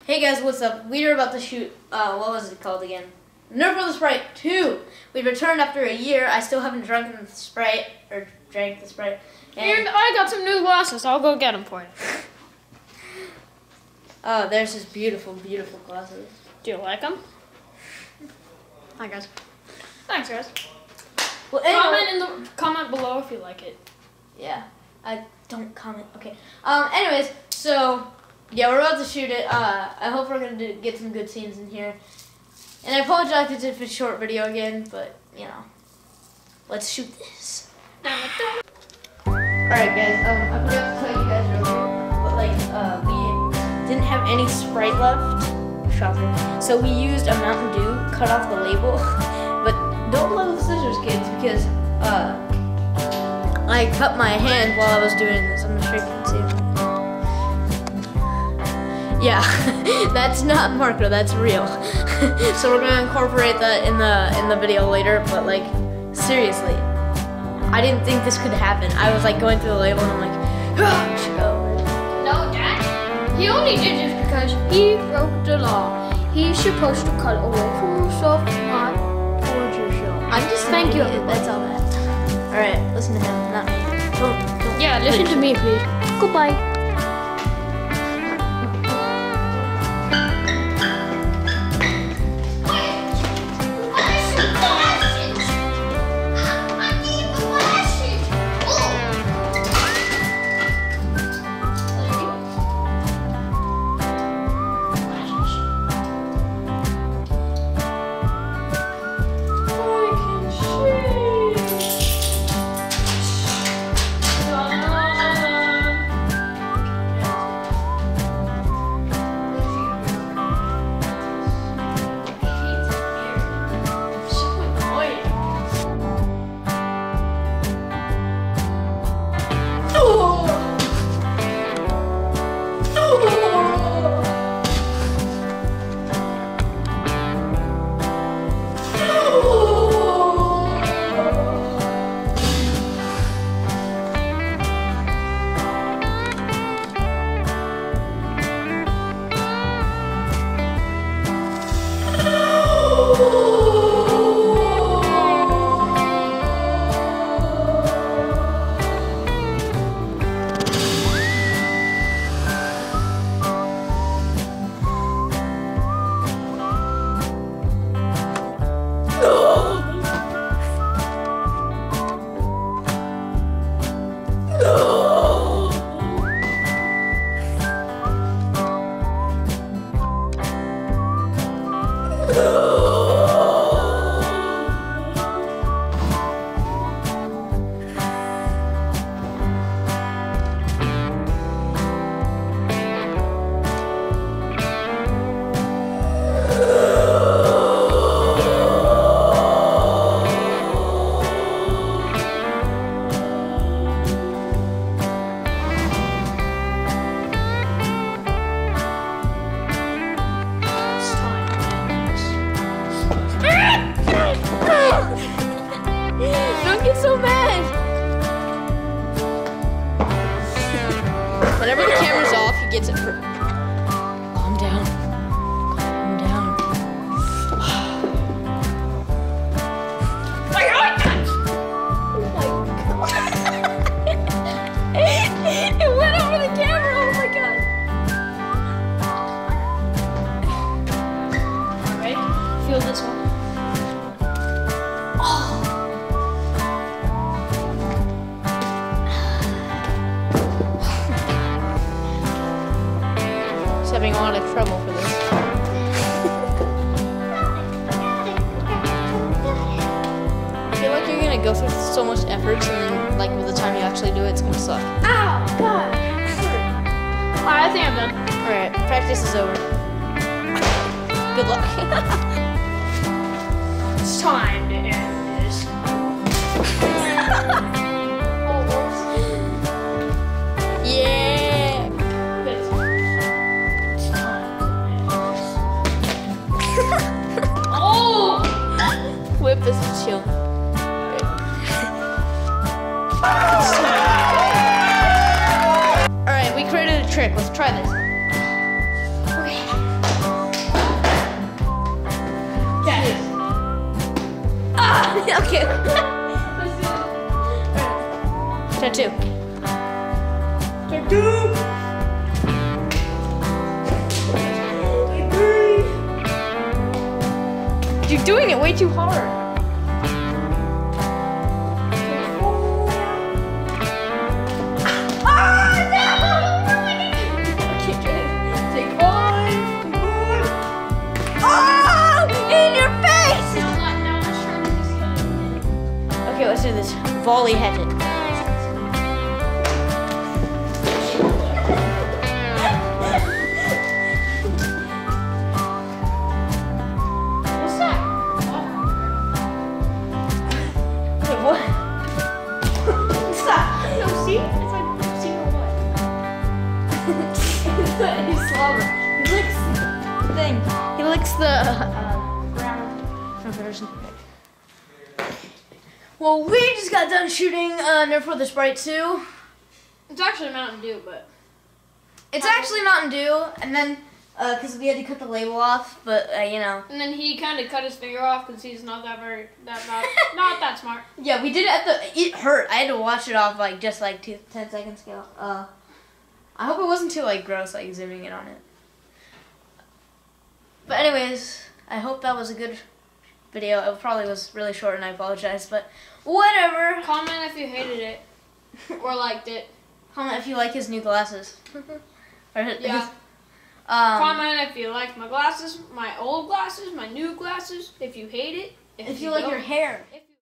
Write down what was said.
Hey guys, what's up? We are about to shoot, what was it called again? Nerf with the Sprite 2! We returned after a year. I still haven't drank the Sprite. And I got some new glasses. I'll go get them for you. oh, there's his beautiful, beautiful glasses. Do you like them? Hi guys. Thanks guys. Well, anyway, Comment below if you like it. Yeah, I don't comment. Okay. Anyways, so yeah, we're about to shoot it. I hope we're gonna get some good scenes in here. And I apologize if it's a short video again, but you know, let's shoot this. Alright guys, I forgot to tell you guys earlier, but like, we didn't have any Sprite left. Shocker. So we used a Mountain Dew, cut off the label, but don't love the scissors, kids, because I cut my hand while I was doing this. I'm sure you can see. Yeah, that's not Marco, that's real. So we're gonna incorporate that in the video later, but like, seriously, I didn't think this could happen. I was like going through the label and I'm like, oh, should go. No, Dad. He only did this because he broke the law. He's supposed to cut away from yourself, not towards yourself. I'm just Thank you. That's all that. Alright, listen to him, not me. Don't. Yeah, listen to me, please. Goodbye. Don't get so mad! Whenever the camera's off, he gets it for... Calm down. Calm down. My God! Oh my God. It went over the camera, oh my God. Alright, feel this one. Having a lot of trouble for this. I feel like you're gonna go through so much effort, and then, like, by the time you actually do it, it's gonna suck. Ow! God! Alright, I think I'm done. Alright, practice is over. Good luck. It's time to end this. Yeah! Whip this is chill. Alright, we created a trick. Let's try this. Okay. Okay. Tattoo. You're doing it way too hard. Okay, let's do this. Volley headed. What's that? Wait, what? What's that? No, see? It's like secret what? He's slobber. He licks the thing. He licks the ground. Well, we just got done shooting Nerf with the Sprite 2. It's actually Mountain Dew, but It's actually Mountain Dew, and then, because we had to cut the label off, but, you know. and then he kind of cut his finger off because he's not that not that smart. Yeah, we did it at it hurt. I had to wash it off, like, just, like, 10 seconds ago. I hope it wasn't too, like, gross, like, zooming in on it. But anyways, I hope that was a good video. It probably was really short, and I apologize, but whatever. Comment if you hated it or liked it. Comment if you like his new glasses. Or his, Yeah. Comment if you like my glasses, my old glasses, my new glasses. If you hate it. if you like don't. your hair.